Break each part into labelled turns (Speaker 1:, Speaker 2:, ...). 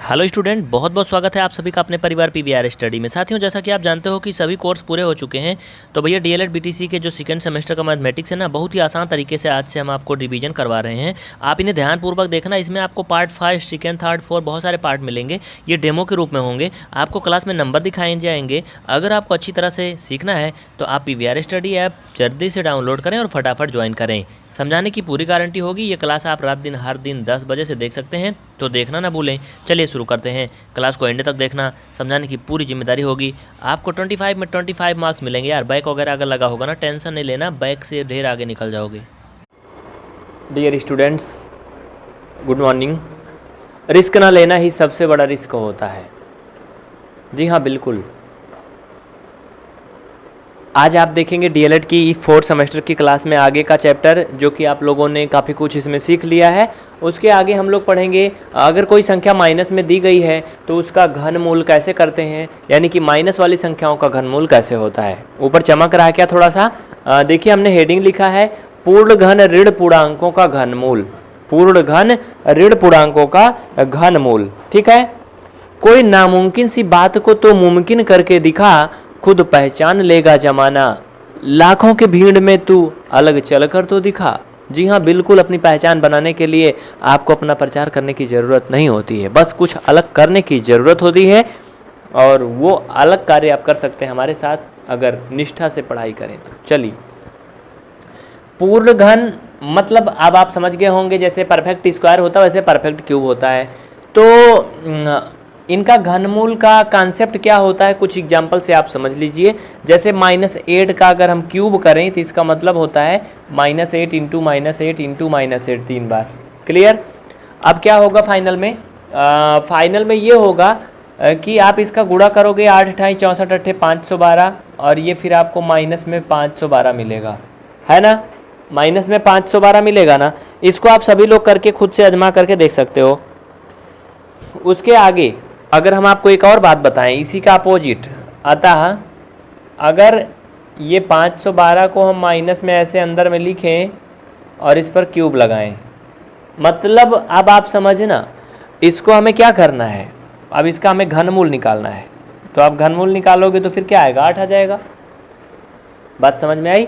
Speaker 1: Hello student, बहुत बहुत स्वागत है आप सभी का अपने परिवार पीवीआर स्टडी में। साथियों, जैसा कि आप जानते हो कि सभी कोर्स पूरे हो चुके हैं, तो भैया डीएलएड बीटीसी के जो सेकंड सेमेस्टर का मैथमेटिक्स है ना, बहुत ही आसान तरीके से आज से हम आपको रिवीजन करवा रहे हैं। आप इन्हें ध्यानपूर्वक देखना। इसमें आपको पार्ट 5, सेकंड, थर्ड, फोर्थ बहुत सारे पार्ट मिलेंगे। ये डेमो के रूप में होंगे। आपको क्लास में नंबर दिखाए जाएंगे। अगर आपको अच्छी तरह से सीखना है तो आप पीवीआर स्टडी ऐप जल्दी से डाउनलोड करें और फटाफट ज्वाइन करें। समझाने की पूरी गारंटी होगी। ये क्लास आप रात दिन हर दिन 10 बजे से देख सकते हैं, तो देखना ना भूलें। चलिए शुरू करते हैं। क्लास को एंड तक देखना, समझाने की पूरी जिम्मेदारी होगी। आपको 25 में 25 मार्क्स मिलेंगे यार। बैक वगैरह अगर लगा होगा ना, टेंशन नहीं लेना, बैक से ढेर आगे निकल जाओगे। Dear students, good morning. Risk ना लेना ही सबसे बड़ा रिस्क होता है। जी हाँ, बिल्कुल। आज आप देखेंगे डीएलएड की 4th सेमेस्टर की क्लास में आगे का चैप्टर, जो कि आप लोगों ने काफ़ी कुछ इसमें सीख लिया है। उसके आगे हम लोग पढ़ेंगे, अगर कोई संख्या माइनस में दी गई है तो उसका घनमूल कैसे करते हैं, यानी कि माइनस वाली संख्याओं का घनमूल कैसे होता है। ऊपर चमक रहा है क्या थोड़ा सा? देखिए, हमने हेडिंग लिखा है पूर्ण घन ऋण पूर्णांकों का घनमूल। पूर्ण घन ऋण पूर्णांकों का घनमूल, ठीक है। कोई नामुमकिन सी बात को तो मुमकिन करके दिखा, खुद पहचान लेगा जमाना। लाखों के भीड़ में तू अलग चलकर तो दिखा। जी हाँ, बिल्कुल। अपनी पहचान बनाने के लिए आपको अपना प्रचार करने की ज़रूरत नहीं होती है, बस कुछ अलग करने की ज़रूरत होती है। और वो अलग कार्य आप कर सकते हैं हमारे साथ, अगर निष्ठा से पढ़ाई करें तो। चलिए, पूर्ण घन मतलब अब आप समझ गए होंगे, जैसे परफेक्ट स्क्वायर होता है वैसे परफेक्ट क्यूब होता है। तो इनका घनमूल का कॉन्सेप्ट क्या होता है, कुछ एग्जाम्पल से आप समझ लीजिए। जैसे -8 का अगर हम क्यूब करें तो इसका मतलब होता है -8 इंटू -8 इंटू -8 3 बार। क्लियर? अब क्या होगा फाइनल में? फाइनल में ये होगा कि आप इसका गुणा करोगे 8 × 64 × 512, और ये फिर आपको माइनस में 512 मिलेगा, है ना। माइनस में 512 मिलेगा ना। इसको आप सभी लोग करके खुद से आजमा करके देख सकते हो। उसके आगे अगर हम आपको एक और बात बताएं, इसी का अपोजिट, अतः अगर ये 512 को हम माइनस में ऐसे अंदर में लिखें और इस पर क्यूब लगाएं, मतलब अब आप समझना, इसको हमें क्या करना है, अब इसका हमें घनमूल निकालना है। तो आप घनमूल निकालोगे तो फिर क्या आएगा? 8 आ जाएगा। बात समझ में आई?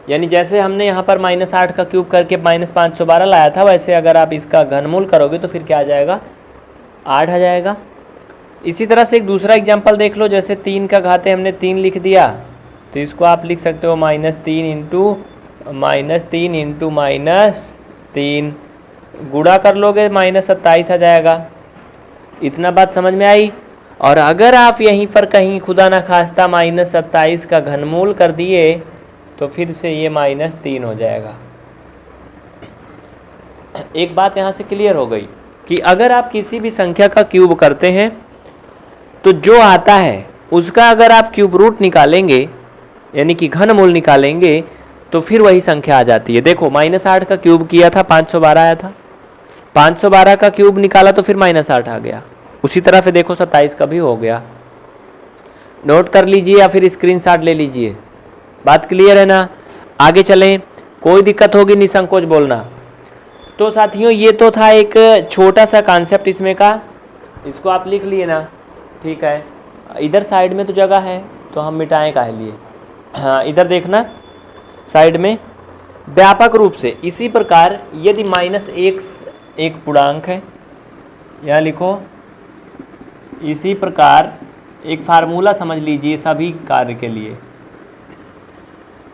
Speaker 1: यानी जैसे हमने यहाँ पर -8 का क्यूब करके -512 लाया था, वैसे अगर आप इसका घनमूल करोगे तो फिर क्या आ जाएगा? 8 आ जाएगा। इसी तरह से एक दूसरा एग्जाम्पल देख लो। जैसे 3 का घाते हमने 3 लिख दिया, तो इसको आप लिख सकते हो -3 इंटू -3 गुणा कर लोगे -27 आ जाएगा। इतना बात समझ में आई? और अगर आप यहीं पर कहीं खुदा ना खास्ता -27 का घनमूल कर दिए तो फिर से ये -3 हो जाएगा। एक बात यहाँ से क्लियर हो गई कि अगर आप किसी भी संख्या का क्यूब करते हैं तो जो आता है उसका अगर आप क्यूब रूट निकालेंगे, यानी कि घनमूल निकालेंगे, तो फिर वही संख्या आ जाती है। देखो, -8 का क्यूब किया था 512 आया था, 512 का क्यूब निकाला तो फिर -8 आ गया। उसी तरह से देखो 27 का भी हो गया। नोट कर लीजिए या फिर स्क्रीनशॉट ले लीजिए। बात क्लियर है ना? आगे चलें, कोई दिक्कत होगी निसंकोच बोलना। तो साथियों, ये तो था एक छोटा सा कॉन्सेप्ट इसमें का, इसको आप लिख लिए ना, ठीक है। इधर साइड में तो जगह है तो हम मिटाएं काहे लिए। हाँ, इधर देखना साइड में। व्यापक रूप से इसी प्रकार यदि -1 एक पूर्णांक है, यहाँ लिखो, इसी प्रकार एक फार्मूला समझ लीजिए सभी कार्य के लिए।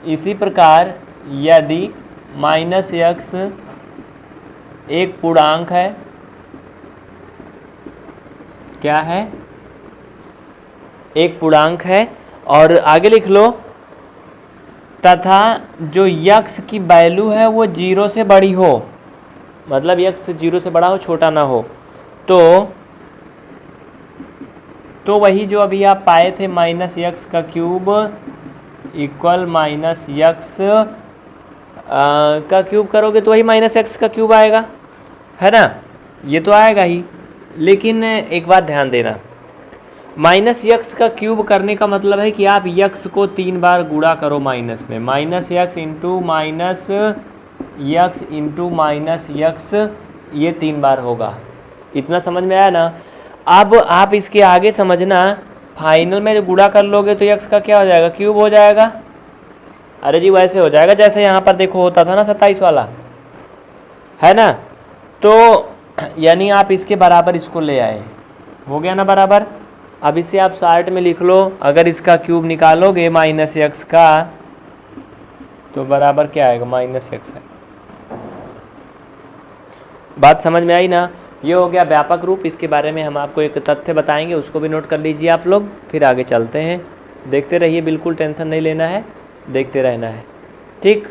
Speaker 1: इसी प्रकार यदि -x एक पूर्णांक है, क्या है? एक पूर्णांक है, और आगे लिख लो, तथा जो x की वैल्यू है वो 0 से बड़ी हो, मतलब x 0 से बड़ा हो, छोटा ना हो, तो वही जो अभी आप पाए थे -x का क्यूब इक्वल -x का क्यूब करोगे तो वही -x का क्यूब आएगा, है ना। ये तो आएगा ही, लेकिन एक बात ध्यान देना, -x का क्यूब करने का मतलब है कि आप x को 3 बार गुणा करो माइनस में, -x इंटू -x ये 3 बार होगा। इतना समझ में आया ना। अब आप इसके आगे समझना, फाइनल में जो गुणा कर लोगे तो x का क्या हो जाएगा, क्यूब हो जाएगा। अरे जी वैसे हो जाएगा जैसे यहाँ पर देखो होता था ना 27 वाला, है ना। तो यानी आप इसके बराबर इसको ले आए, हो गया ना बराबर। अब इसे आप शार्ट में लिख लो, अगर इसका क्यूब निकालोगे माइनस एक्स का तो बराबर क्या आएगा, माइनस एक्स है। बात समझ में आई ना। ये हो गया व्यापक रूप। इसके बारे में हम आपको एक तथ्य बताएंगे, उसको भी नोट कर लीजिए आप लोग, फिर आगे चलते हैं। देखते रहिए, बिल्कुल टेंशन नहीं लेना है, देखते रहना है, ठीक,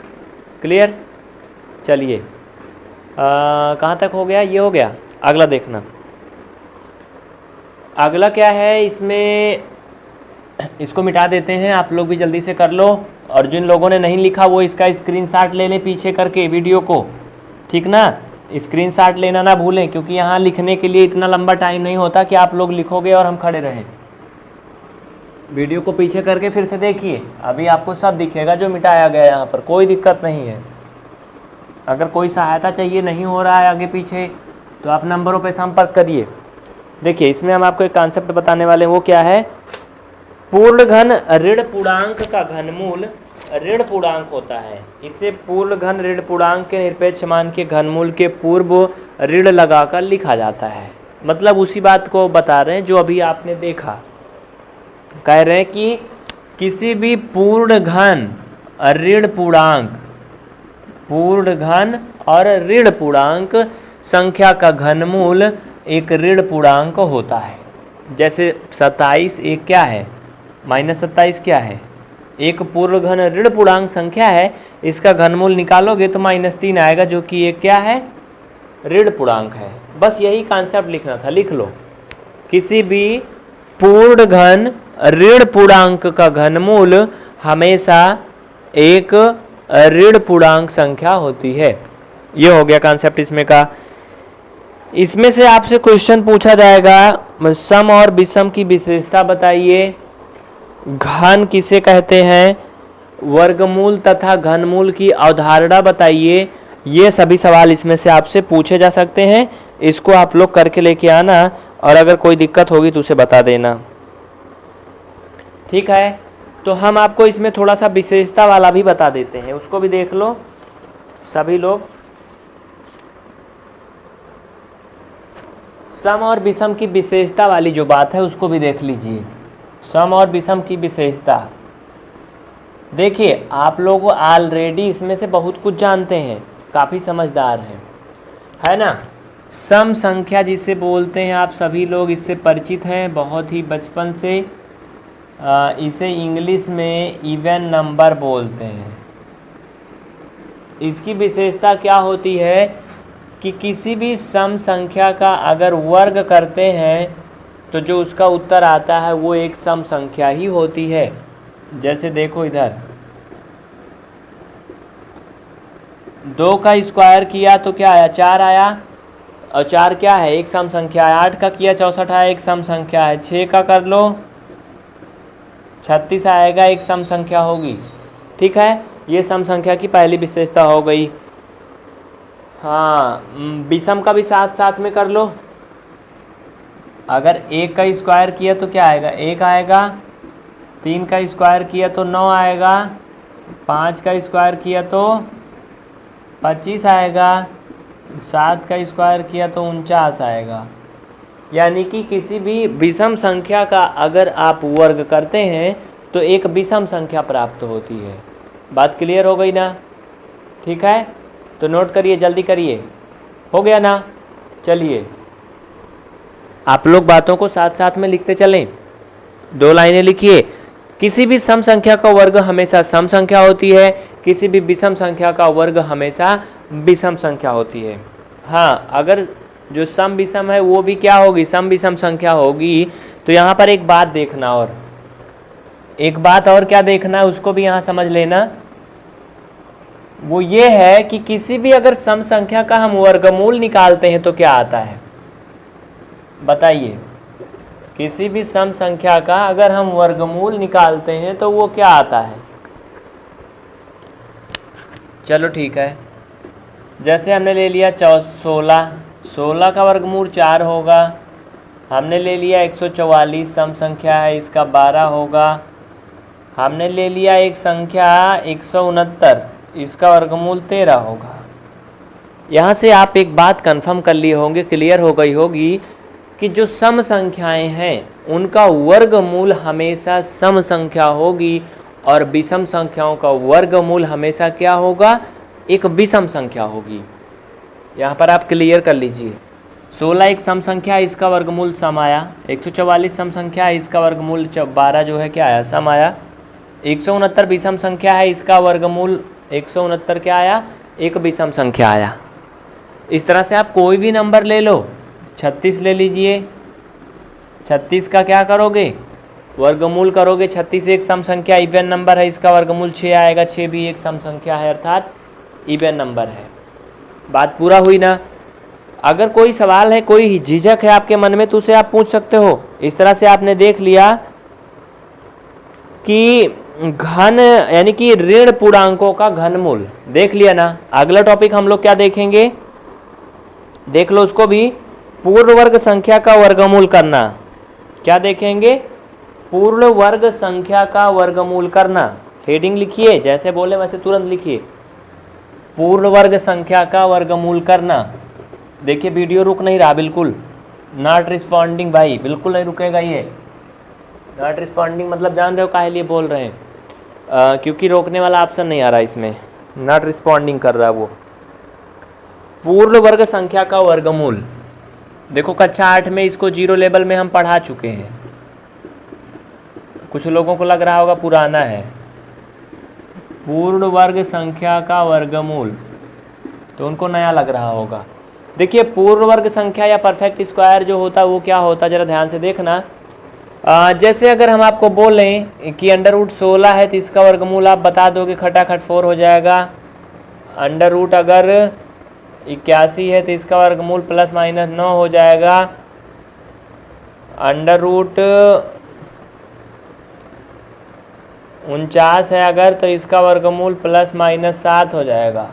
Speaker 1: क्लियर। चलिए कहाँ तक हो गया, ये हो गया। अगला देखना, अगला क्या है इसमें, इसको मिटा देते हैं, आप लोग भी जल्दी से कर लो। और जिन लोगों ने नहीं लिखा वो इसका स्क्रीनशॉट ले लें पीछे करके वीडियो को, ठीक ना। स्क्रीनशॉट लेना ना भूलें, क्योंकि यहाँ लिखने के लिए इतना लंबा टाइम नहीं होता कि आप लोग लिखोगे और हम खड़े रहें। वीडियो को पीछे करके फिर से देखिए, अभी आपको सब दिखेगा जो मिटाया गया, यहाँ पर कोई दिक्कत नहीं है। अगर कोई सहायता चाहिए, नहीं हो रहा है आगे पीछे, तो आप नंबरों पे संपर्क करिए। देखिए इसमें हम आपको एक कॉन्सेप्ट बताने वाले हैं, वो क्या है, पूर्ण घन ऋण पूर्णांक का घनमूल ऋण पूर्णांक होता है। इसे पूर्ण घन ऋण पूर्णांक के निरपेक्ष मान के घनमूल के पूर्व ऋण लगाकर लिखा जाता है। मतलब उसी बात को बता रहे हैं जो अभी आपने देखा। कह रहे हैं कि किसी भी पूर्ण घन ऋण पूर्णांक, पूर्ण घन और ऋण पूर्णांक संख्या का घनमूल एक ऋण पूर्णांक होता है। जैसे 27 एक क्या है, -27 क्या है, एक पूर्ण घन ऋण पूर्णांक संख्या है, इसका घनमूल निकालोगे तो -3 आएगा, जो कि एक क्या है, ऋण पूर्णांक है। बस यही कॉन्सेप्ट लिखना था, लिख लो। किसी भी पूर्ण घन ऋण पूर्णांक का घनमूल हमेशा एक ऋण पूर्णांक संख्या होती है। ये हो गया कॉन्सेप्ट इसमें का। इसमें से आपसे क्वेश्चन पूछा जाएगा, सम और विषम की विशेषता बताइए, घन किसे कहते हैं, वर्गमूल तथा घनमूल की अवधारणा बताइए। ये सभी सवाल इसमें से आपसे पूछे जा सकते हैं। इसको आप लोग करके लेके आना, और अगर कोई दिक्कत होगी तो उसे बता देना, ठीक है। तो हम आपको इसमें थोड़ा सा विशेषता वाला भी बता देते हैं, उसको भी देख लो सभी लोग। सम और विषम की विशेषता वाली जो बात है उसको भी देख लीजिए। सम और विषम की विशेषता, देखिए आप लोग ऑलरेडी इसमें से बहुत कुछ जानते हैं, काफ़ी समझदार हैं, है ना। सम संख्या जिसे बोलते हैं, आप सभी लोग इससे परिचित हैं बहुत ही बचपन से। इसे इंग्लिश में इवन नंबर बोलते हैं। इसकी विशेषता क्या होती है कि किसी भी सम संख्या का अगर वर्ग करते हैं तो जो उसका उत्तर आता है वो एक सम संख्या ही होती है। जैसे देखो इधर 2 का स्क्वायर किया तो क्या आया, 4 आया, और 4 क्या है, एक सम संख्या है। 8 का किया 64 आया, एक सम संख्या है। 6 का कर लो 36 आएगा, एक सम संख्या होगी, ठीक है। ये सम संख्या की पहली विशेषता हो गई। हाँ, विषम का भी साथ साथ में कर लो। अगर 1 का स्क्वायर किया तो क्या आएगा, 1 आएगा। 3 का स्क्वायर किया तो 9 आएगा। 5 का स्क्वायर किया तो 25 आएगा। 7 का स्क्वायर किया तो 49 आएगा। यानी कि किसी भी विषम संख्या का अगर आप वर्ग करते हैं तो एक विषम संख्या प्राप्त होती है। बात क्लियर हो गई ना, ठीक है। तो नोट करिए, जल्दी करिए, हो गया ना। चलिए आप लोग बातों को साथ साथ में लिखते चलें। 2 लाइनें लिखिए। किसी भी सम संख्या का वर्ग हमेशा सम संख्या होती है, किसी भी विषम संख्या का वर्ग हमेशा विषम संख्या होती है। हाँ, अगर जो सम विषम है वो भी क्या होगी, सम विषम संख्या होगी। तो यहाँ पर एक बात देखना, और एक बात और क्या देखना है उसको भी यहाँ समझ लेना। वो ये है कि किसी भी अगर सम संख्या का हम वर्गमूल निकालते हैं तो क्या आता है, बताइए। किसी भी सम संख्या का अगर हम वर्गमूल निकालते हैं तो वो क्या आता है। चलो ठीक है, जैसे हमने ले लिया 16 का वर्गमूल 4 होगा, हमने ले लिया 144 सम संख्या है, इसका 12 होगा। हमने ले लिया एक संख्या 169, इसका वर्गमूल 13 होगा। यहाँ से आप एक बात कंफर्म कर लिए होंगे, क्लियर हो गई होगी कि जो सम संख्याएं हैं उनका वर्गमूल हमेशा सम संख्या होगी और विषम संख्याओं का वर्गमूल हमेशा क्या होगा, एक विषम संख्या होगी। यहाँ पर आप क्लियर कर लीजिए। 16 एक सम संख्या है, इसका वर्गमूल सम आया। 144 सम संख्या है, इसका वर्गमूल 12 जो है क्या आया, सम आया। 169 विषम संख्या है, इसका वर्गमूल 169 क्या आया, एक विषम संख्या आया। इस तरह से आप कोई भी नंबर ले लो, 36 ले लीजिए, 36 का क्या करोगे, वर्गमूल करोगे। 36 एक सम संख्या इवन नंबर है, इसका वर्गमूल 6 आएगा। 6 भी एक सम संख्या है अर्थात इवन नंबर है। बात पूरा हुई ना। अगर कोई सवाल है, कोई झिझक है आपके मन में तो उसे आप पूछ सकते हो। इस तरह से आपने देख लिया कि घन यानी कि ऋण पूर्णांकों का घनमूल देख लिया ना। अगला टॉपिक हम लोग क्या देखेंगे, देख लो उसको भी, पूर्ण वर्ग संख्या का वर्गमूल करना। क्या देखेंगे, पूर्ण वर्ग संख्या का वर्गमूल करना। हेडिंग लिखिए, जैसे बोले वैसे तुरंत लिखिए, पूर्ण वर्ग संख्या का वर्गमूल करना। देखिए वीडियो रुक नहीं रहा, बिल्कुल नॉट रिस्पॉन्डिंग भाई, बिल्कुल नहीं रुकेगा ये। नॉट रिस्पॉन्डिंग मतलब जान रहे हो काहे लिए बोल रहे हैं, क्योंकि रोकने वाला ऑप्शन नहीं आ रहा इसमें, नॉट रिस्पॉन्डिंग कर रहा वो। पूर्ण वर्ग संख्या का वर्गमूल, देखो कक्षा 8 में इसको 0 लेवल में हम पढ़ा चुके हैं। कुछ लोगों को लग रहा होगा पुराना है। पूर्ण वर्ग संख्या का वर्गमूल, तो उनको नया लग रहा होगा। देखिए पूर्ण वर्ग संख्या या परफेक्ट स्क्वायर जो होता है वो क्या होता है, जरा ध्यान से देखना। जैसे अगर हम आपको बोलें कि √16 है तो इसका वर्गमूल आप बता दोगे, खटाखट 4 हो जाएगा। अंडर रूट अगर 81 है तो इसका वर्गमूल ±9 हो जाएगा। अंडर रूट 49 है अगर तो इसका वर्गमूल ±7 हो जाएगा,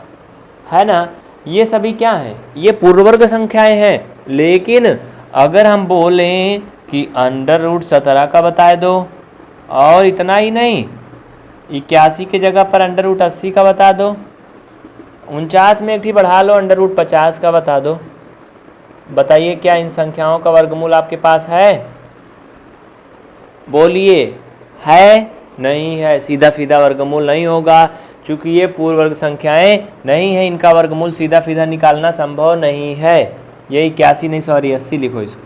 Speaker 1: है ना। ये सभी क्या हैं, ये पूर्ण वर्ग संख्याएं हैं। लेकिन अगर हम बोलें कि अंडर रूट 17 का बता दो, और इतना ही नहीं, 81 के जगह पर अंडर रूट 80 का बता दो, 49 में एक ही बढ़ा लो, अंडर रूट 50 का बता दो। बताइए क्या इन संख्याओं का वर्गमूल आपके पास है, बोलिए है, नहीं है। सीधा सीधा वर्गमूल नहीं होगा, चूंकि ये पूर्ण वर्ग संख्याएं नहीं है, इनका वर्गमूल सीधा सीधा निकालना संभव नहीं है। ये 81 नहीं, सॉरी 80 लिखो इसको,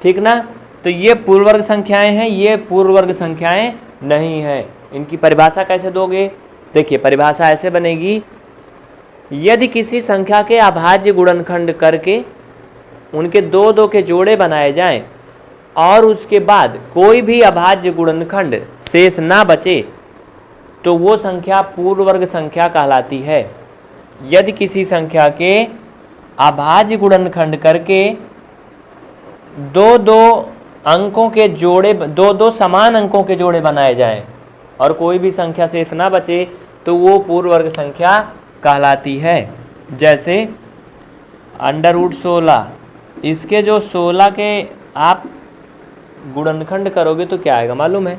Speaker 1: ठीक ना। तो ये पूर्ण वर्ग संख्याएं हैं, ये पूर्ण वर्ग संख्याएं नहीं है। इनकी परिभाषा कैसे दोगे, देखिए परिभाषा ऐसे बनेगी, यदि किसी संख्या के अभाज्य गुणनखंड करके उनके दो दो के जोड़े बनाए जाएं और उसके बाद कोई भी अभाज्य गुणनखंड शेष ना बचे तो वो संख्या पूर्ण वर्ग संख्या कहलाती है। यदि किसी संख्या के अभाज्य गुणनखंड करके दो दो अंकों के जोड़े, दो दो समान अंकों के जोड़े बनाए जाएं और कोई भी संख्या शेष ना बचे तो वो पूर्ण वर्ग संख्या कहलाती है। जैसे अंडर रूट 16, इसके जो 16 के आप गुणनखंड करोगे तो क्या आएगा मालूम है,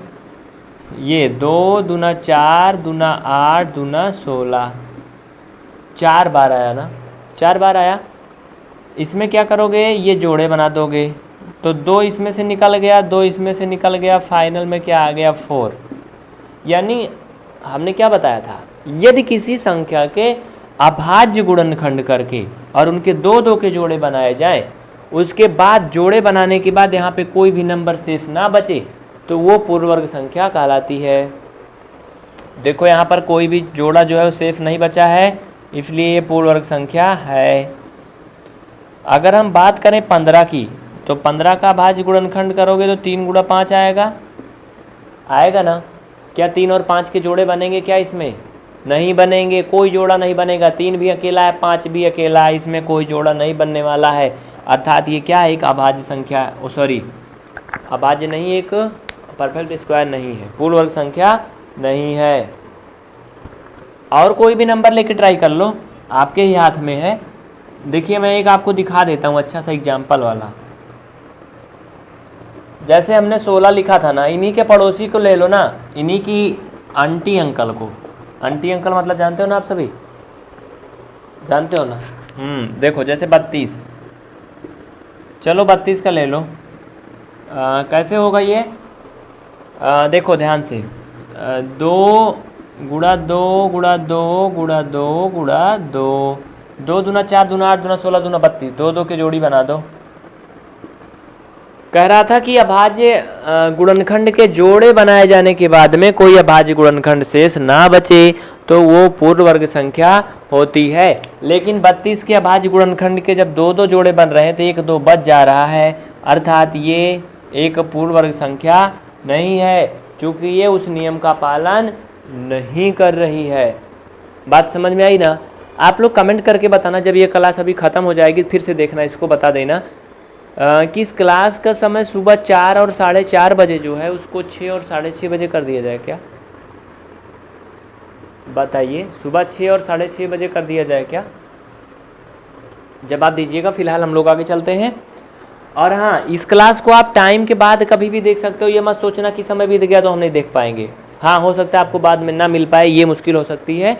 Speaker 1: ये 2 दूना 4 दूना 8 दूना 16, 4 बार आया ना, 4 बार आया। इसमें क्या करोगे, ये जोड़े बना दोगे तो 2 इसमें से निकल गया, 2 इसमें से निकल गया, फाइनल में क्या आ गया 4। यानी हमने क्या बताया था, यदि किसी संख्या के अभाज्य गुणनखंड करके और उनके दो दो के जोड़े बनाए जाएं, उसके बाद जोड़े बनाने के बाद यहाँ पे कोई भी नंबर शेष ना बचे तो वो पूर्ण वर्ग संख्या कहलाती है। देखो यहाँ पर कोई भी जोड़ा जो है वो शेष नहीं बचा है, इसलिए ये पूर्ण वर्ग संख्या है। अगर हम बात करें 15 की, तो 15 का अभाज्य गुणनखंड करोगे तो 3 × 5 आएगा, आएगा ना। क्या 3 और 5 के जोड़े बनेंगे क्या, इसमें नहीं बनेंगे, कोई जोड़ा नहीं बनेगा। 3 भी अकेला है, 5 भी अकेला है, इसमें कोई जोड़ा नहीं बनने वाला है। अर्थात ये क्या है, एक अभाज्य संख्या, सॉरी अभाज्य नहीं, एक परफेक्ट स्क्वायर नहीं है, पूर्ण वर्ग संख्या नहीं है। और कोई भी नंबर लेके ट्राई कर लो, आपके ही हाथ में है। देखिए मैं एक आपको दिखा देता हूँ अच्छा सा एग्जाम्पल वाला। जैसे हमने 16 लिखा था ना, इन्हीं के पड़ोसी को ले लो ना, इन्हीं की आंटी अंकल को। आंटी अंकल मतलब जानते हो ना आप सभी, जानते हो ना। देखो जैसे 32, चलो 32 का ले लो। कैसे होगा ये, देखो ध्यान से, 2 गुणा 2 गुणा 2 गुणा 2 गुणा 2, 2 दूना 4 दूना 8 दूना 16 दूना 32, 2 2 की जोड़ी बना दो। कह रहा था कि अभाज्य गुणनखंड के जोड़े बनाए जाने के बाद में कोई अभाज्य गुणनखंड शेष ना बचे तो वो पूर्ण वर्ग संख्या होती है। लेकिन 32 के अभाज्य गुणनखंड के जब 2 2 जोड़े बन रहे हैं तो 1 2 बच जा रहा है, अर्थात ये एक पूर्ण वर्ग संख्या नहीं है, क्योंकि ये उस नियम का पालन नहीं कर रही है। बात समझ में आई ना। आप लोग कमेंट करके बताना, जब ये क्लास अभी ख़त्म हो जाएगी फिर से देखना, इसको बता देना कि इस क्लास का समय सुबह 4 और 4:30 बजे जो है उसको 6 और 6:30 बजे कर दिया जाए क्या, बताइए। सुबह 6 और 6:30 बजे कर दिया जाए क्या, जवाब दीजिएगा। फिलहाल हम लोग आगे चलते हैं। और हाँ, इस क्लास को आप टाइम के बाद कभी भी देख सकते हो, ये मत सोचना कि समय बीत गया तो हम नहीं देख पाएंगे। हाँ, हो सकता है आपको बाद में ना मिल पाए, ये मुश्किल हो सकती है,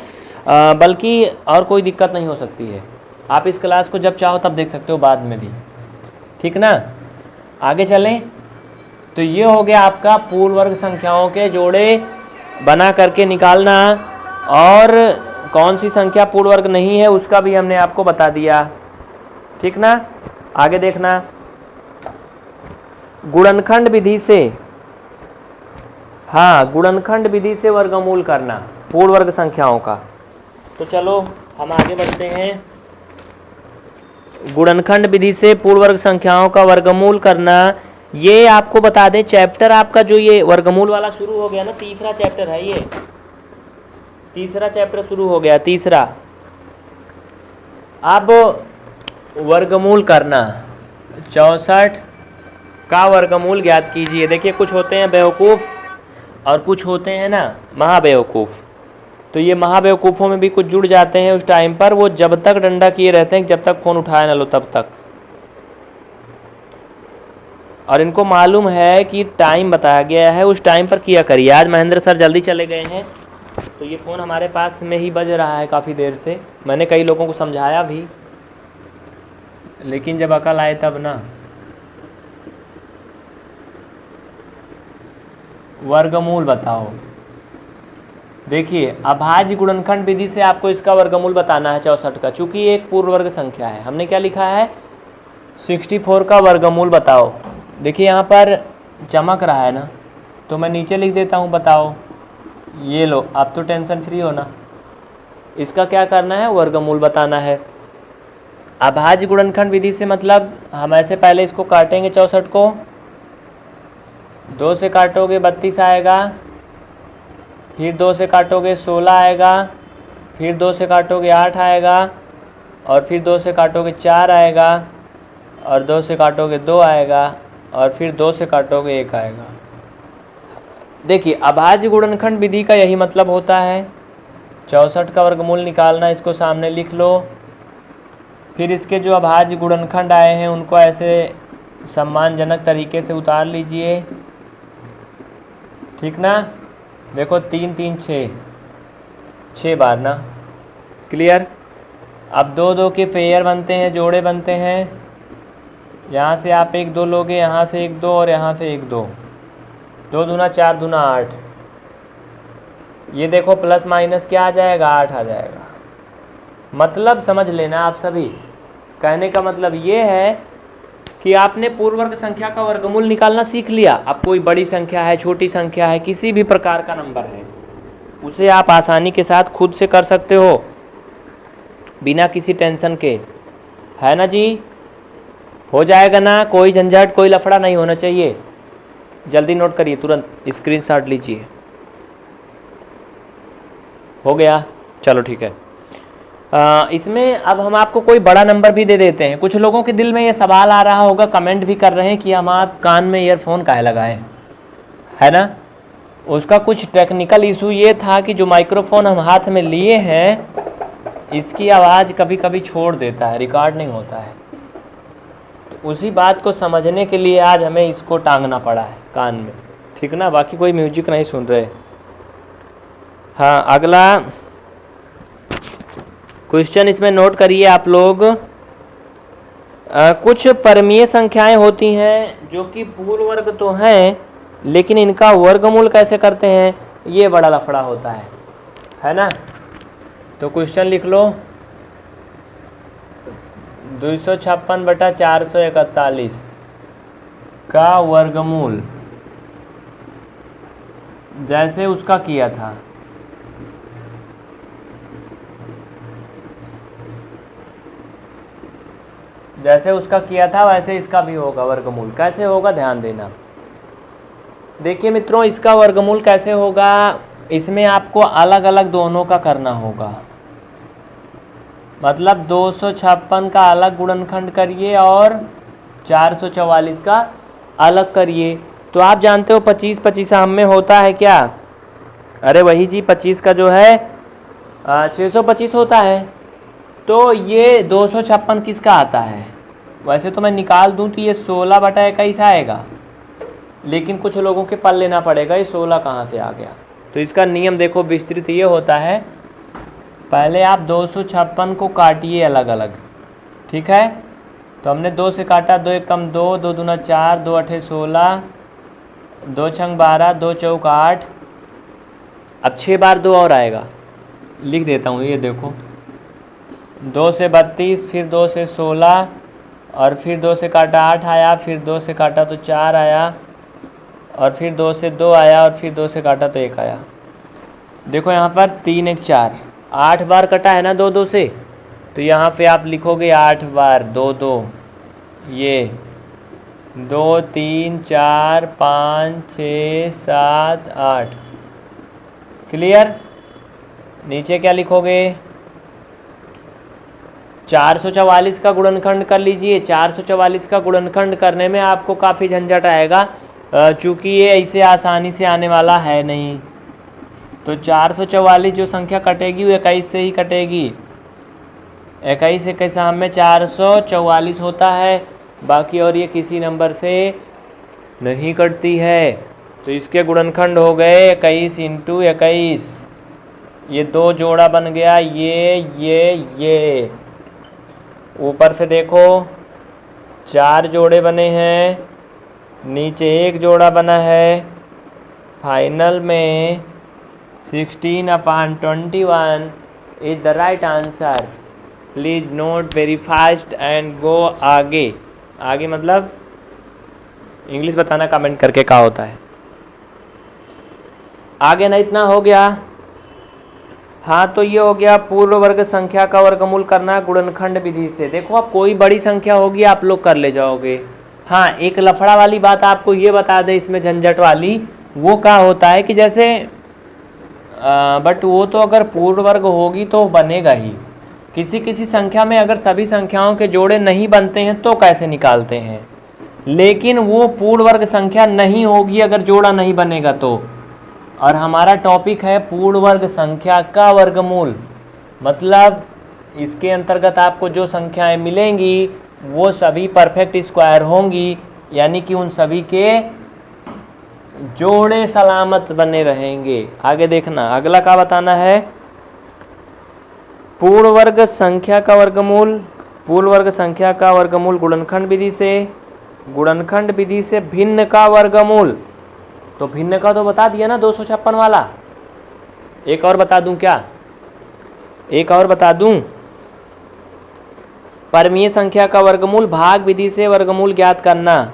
Speaker 1: बल्कि और कोई दिक्कत नहीं हो सकती है। आप इस क्लास को जब चाहो तब देख सकते हो, बाद में भी, ठीक ना। आगे चलें तो ये हो गया आपका पूर्ण वर्ग संख्याओं के जोड़े बना करके निकालना, और कौन सी संख्या पूर्ण वर्ग नहीं है उसका भी हमने आपको बता दिया, ठीक ना। आगे देखना, गुणनखंड विधि से, हाँ गुणनखंड विधि से वर्गमूल करना पूर्ण वर्ग संख्याओं का। तो चलो हम आगे बढ़ते हैं। गुणनखंड विधि से पूर्ण वर्ग संख्याओं का वर्गमूल करना, ये आपको बता दें चैप्टर आपका जो ये वर्गमूल वाला शुरू हो गया ना, तीसरा चैप्टर है ये, तीसरा चैप्टर शुरू हो गया, तीसरा। अब वर्गमूल करना, 64 का वर्गमूल ज्ञात कीजिए। देखिए कुछ होते हैं बेवकूफ़ और कुछ होते हैं ना महाबेवकूफ़। तो ये महाबेवकूफ़ों में भी कुछ जुड़ जाते हैं उस टाइम पर, वो जब तक डंडा किए रहते हैं जब तक फ़ोन उठाया ना लो तब तक। और इनको मालूम है कि टाइम बताया गया है, उस टाइम पर किया करिए। आज महेंद्र सर जल्दी चले गए हैं तो ये फ़ोन हमारे पास में ही बज रहा है काफ़ी देर से। मैंने कई लोगों को समझाया भी, लेकिन जब अकल आए तब ना। वर्गमूल बताओ। देखिए अभाज्य गुणनखंड विधि से आपको इसका वर्गमूल बताना है 64 का, चूंकि ये एक पूर्ण वर्ग संख्या है। हमने क्या लिखा है, 64 का वर्गमूल बताओ। देखिए यहाँ पर चमक रहा है ना, तो मैं नीचे लिख देता हूँ, बताओ। ये लो, आप तो टेंशन फ्री हो ना। इसका क्या करना है, वर्गमूल बताना है। अभाज्य गुणनखंड विधि से मतलब हम ऐसे पहले इसको काटेंगे 64 को, 2 से काटोगे 32 आएगा, फिर 2 से काटोगे 16 आएगा, फिर 2 से काटोगे 8 आएगा, और फिर 2 से काटोगे 4 आएगा, और 2 से काटोगे 2 आएगा, और फिर 2 से काटोगे 1 आएगा। देखिए अभाज्य गुणनखंड विधि का यही मतलब होता है। 64 का वर्गमूल निकालना, इसको सामने लिख लो। फिर इसके जो अभाज्य गुणनखंड आए हैं उनको ऐसे सम्मानजनक तरीके से उतार लीजिए, ठीक ना। देखो 3 3 6, 6 बार ना, क्लियर। अब 2 2 के पेयर बनते हैं, जोड़े बनते हैं। यहाँ से आप 1 2 लोगे, यहाँ से 1 2 और यहाँ से 1 2, 2 दूना 4 दूना 8। ये देखो प्लस माइनस क्या आ जाएगा, 8 आ जाएगा। मतलब समझ लेना आप सभी, कहने का मतलब ये है कि आपने पूर्ण वर्ग संख्या का वर्गमूल निकालना सीख लिया। अब कोई बड़ी संख्या है, छोटी संख्या है, किसी भी प्रकार का नंबर है, उसे आप आसानी के साथ खुद से कर सकते हो बिना किसी टेंशन के, है ना जी। हो जाएगा ना, कोई झंझट कोई लफड़ा नहीं होना चाहिए। जल्दी नोट करिए, तुरंत स्क्रीनशॉट लीजिए। हो गया, चलो ठीक है। इसमें अब हम आपको कोई बड़ा नंबर भी दे देते हैं। कुछ लोगों के दिल में ये सवाल आ रहा होगा, कमेंट भी कर रहे हैं कि हम आप कान में ईयरफोन काहे लगाएं, है ना। उसका कुछ टेक्निकल इशू ये था कि जो माइक्रोफोन हम हाथ में लिए हैं इसकी आवाज़ कभी कभी छोड़ देता है, रिकॉर्ड नहीं होता है। तो उसी बात को समझने के लिए आज हमें इसको टांगना पड़ा है कान में, ठीक ना, बाकी कोई म्यूजिक नहीं सुन रहे। हाँ, अगला क्वेश्चन इसमें नोट करिए आप लोग। कुछ परमीय संख्याएं होती हैं जो कि पूर्ण वर्ग तो हैं, लेकिन इनका वर्गमूल कैसे करते हैं, ये बड़ा लफड़ा होता है ना। तो क्वेश्चन लिख लो, 256/441 का वर्गमूल जैसे उसका किया था, वैसे इसका भी होगा वर्गमूल। कैसे होगा ध्यान देना। देखिए मित्रों, इसका वर्गमूल कैसे होगा, इसमें आपको अलग अलग दोनों का करना होगा। मतलब 256 का अलग गुणनखंड करिए और 444 का अलग करिए। तो आप जानते हो 25 हम में होता है क्या, अरे वही जी 25 का जो है 625 होता है। तो ये 256 किसका आता है, वैसे तो मैं निकाल दूं तो ये 16/21 आएगा, लेकिन कुछ लोगों के पल लेना पड़ेगा ये 16 कहाँ से आ गया। तो इसका नियम देखो विस्तृत ये होता है, पहले आप 256 को काटिए अलग अलग, ठीक है। तो हमने 2 से काटा, 2 एक कम 2, 2 दूना 4, 2 अठे 16, 2 छंग 12, 2 चौक 8। अब 6 बार 2 और आएगा, लिख देता हूँ, ये देखो 2 से 32, फिर 2 से 16, और फिर 2 से काटा 8 आया, फिर 2 से काटा तो 4 आया, और फिर 2 से 2 आया, और फिर 2 से काटा तो 1 आया। देखो यहाँ पर 3 1 4, 8 बार कटा है ना 2 2 से, तो यहाँ पे आप लिखोगे 8 बार 2 2, ये 2 3 4 5 6 7 8। क्लियर। नीचे क्या लिखोगे, 444 का गुणनखंड कर लीजिए। 444 का गुणनखंड करने में आपको काफ़ी झंझट आएगा, चूँकि ये ऐसे आसानी से आने वाला है नहीं। तो 444 जो संख्या कटेगी वो 21 से ही कटेगी। 21 के सामने 444 होता है, बाकी और ये किसी नंबर से नहीं कटती है। तो इसके गुणनखंड हो गए 21 × 21, ये 2 जोड़ा बन गया, ये ऊपर से देखो 4 जोड़े बने हैं, नीचे 1 जोड़ा बना है, फाइनल में 16/21 is the right answer. Please note very fast and go आगे। आगे मतलब इंग्लिश बताना कमेंट करके क्या होता है। आगे ना इतना हो गया। हाँ, तो ये हो गया पूर्ण वर्ग संख्या का वर्गमूल करना गुणनखंड विधि से। देखो अब कोई बड़ी संख्या होगी आप लोग कर ले जाओगे। हाँ, एक लफड़ा वाली बात आपको ये बता दें इसमें झंझट वाली, वो क्या होता है कि जैसे बट वो तो अगर पूर्ण वर्ग होगी तो बनेगा ही। किसी संख्या में अगर सभी संख्याओं के जोड़े नहीं बनते हैं तो कैसे निकालते हैं, लेकिन वो पूर्ण वर्ग संख्या नहीं होगी अगर जोड़ा नहीं बनेगा तो। और हमारा टॉपिक है पूर्ण वर्ग संख्या का वर्गमूल, मतलब इसके अंतर्गत आपको जो संख्याएं मिलेंगी वो सभी परफेक्ट स्क्वायर होंगी, यानी कि उन सभी के जोड़े सलामत बने रहेंगे। आगे देखना अगला क्या बताना है, पूर्ण वर्ग संख्या का वर्गमूल। पूर्ण वर्ग संख्या का वर्गमूल गुणनखंड विधि से, गुणनखंड विधि से भिन्न का वर्गमूल। तो भिन्न का तो बता दिया ना 256 वाला। एक और बता दूं क्या, एक और बता दूं, परमीय संख्या का वर्गमूल भाग विधि से वर्गमूल ज्ञात करना।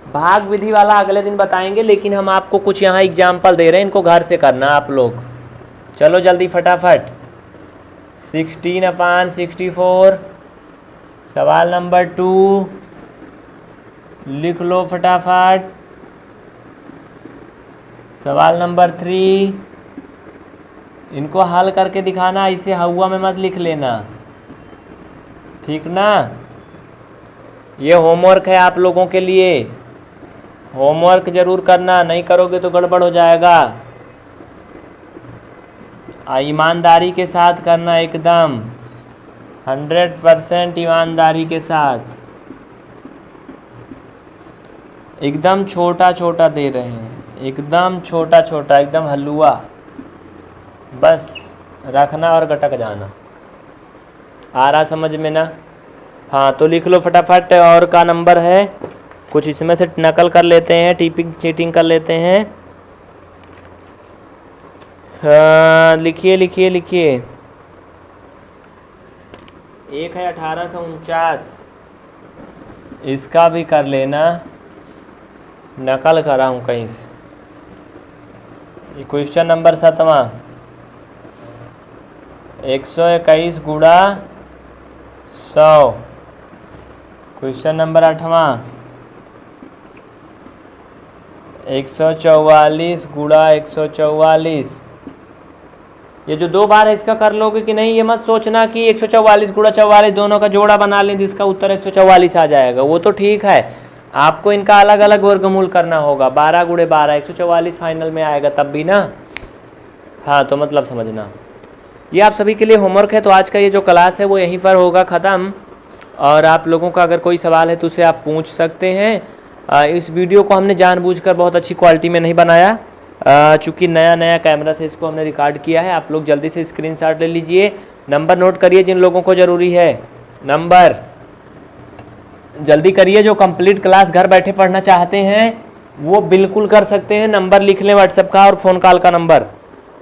Speaker 1: भाग विधि वाला अगले दिन बताएंगे, लेकिन हम आपको कुछ यहाँ एग्जाम्पल दे रहे हैं, इनको घर से करना आप लोग। चलो जल्दी फटाफट। 16/64 सवाल नंबर 2 लिख लो फटाफट। सवाल नंबर 3 इनको हल करके दिखाना, इसे हवा में मत लिख लेना, ठीक ना। ये होमवर्क है आप लोगों के लिए, होमवर्क जरूर करना, नहीं करोगे तो गड़बड़ हो जाएगा। ईमानदारी के साथ करना, एकदम 100% ईमानदारी के साथ। एकदम छोटा छोटा दे रहे हैं, एकदम छोटा छोटा, एकदम हलवा, बस रखना और गटक जाना। आ रहा समझ में ना? हाँ तो लिख लो फटाफट। और का नंबर है, कुछ इसमें से नकल कर लेते हैं, टीपिंग चीटिंग कर लेते हैं। हाँ लिखिए लिखिए लिखिए। एक है 1849, इसका भी कर लेना, नकल करा हूँ कहीं से। क्वेश्चन नंबर 7वां, 121 गुणा 100। क्वेश्चन नंबर 8वां, 144 गुणा 144। ये जो 2 बार है इसका कर लोगे कि नहीं, ये मत सोचना कि 144 गुणा 44 दोनों का जोड़ा बना लें जिसका उत्तर 144 आ जाएगा, वो तो ठीक है। आपको इनका अलग अलग वर्गमूल करना होगा। 12 गुणे 12 144 फाइनल में आएगा तब भी ना। हाँ तो मतलब समझना, ये आप सभी के लिए होमवर्क है। तो आज का ये जो क्लास है वो यहीं पर होगा ख़त्म। और आप लोगों का अगर कोई सवाल है तो उसे आप पूछ सकते हैं। इस वीडियो को हमने जानबूझकर बहुत अच्छी क्वालिटी में नहीं बनाया, चूँकि नया कैमरा से इसको हमने रिकॉर्ड किया है। आप लोग जल्दी से स्क्रीनशॉट ले लीजिए, नंबर नोट करिए जिन लोगों को ज़रूरी है, नंबर जल्दी करिए। जो कंप्लीट क्लास घर बैठे पढ़ना चाहते हैं वो बिल्कुल कर सकते हैं, नंबर लिख लें व्हाट्सएप का और फ़ोन कॉल का नंबर।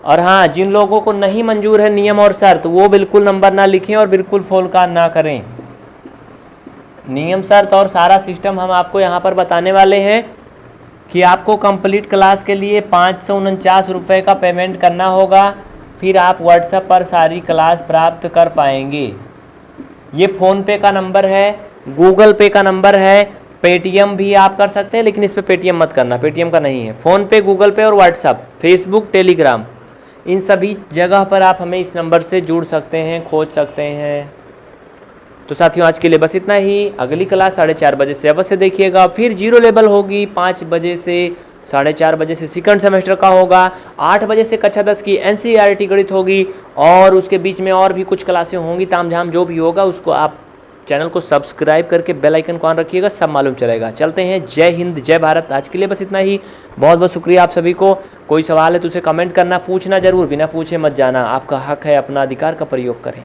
Speaker 1: और हाँ, जिन लोगों को नहीं मंजूर है नियम और शर्त, वो बिल्कुल नंबर ना लिखें और बिल्कुल फ़ोन कॉल ना करें। नियम शर्त और सारा सिस्टम हम आपको यहाँ पर बताने वाले हैं कि आपको कंप्लीट क्लास के लिए 549 रुपये का पेमेंट करना होगा, फिर आप व्हाट्सएप पर सारी क्लास प्राप्त कर पाएंगे। ये फ़ोनपे का नंबर है, गूगल पे का नंबर है, पेटीएम भी आप कर सकते हैं, लेकिन इस पर पेटीएम मत करना, पेटीएम का नहीं है। फ़ोनपे, गूगल पे और व्हाट्सएप, फेसबुक, टेलीग्राम, इन सभी जगह पर आप हमें इस नंबर से जुड़ सकते हैं, खोज सकते हैं। तो साथियों आज के लिए बस इतना ही। अगली क्लास 4:30 बजे से अवश्य देखिएगा। फिर जीरो लेवल होगी 5 बजे से 4:30 बजे से सेकंड सेमेस्टर का होगा। 8 बजे से कक्षा 10 की NCERT गणित होगी और उसके बीच में और भी कुछ क्लासें होंगी। तामझाम जो भी होगा उसको आप चैनल को सब्सक्राइब करके बेल आइकन को ऑन रखिएगा, सब मालूम चलेगा। चलते हैं, जय हिंद जय भारत। आज के लिए बस इतना ही। बहुत बहुत शुक्रिया आप सभी को। कोई सवाल है तो उसे कमेंट करना, पूछना जरूर, बिना पूछे मत जाना। आपका हक है, अपना अधिकार का प्रयोग करें।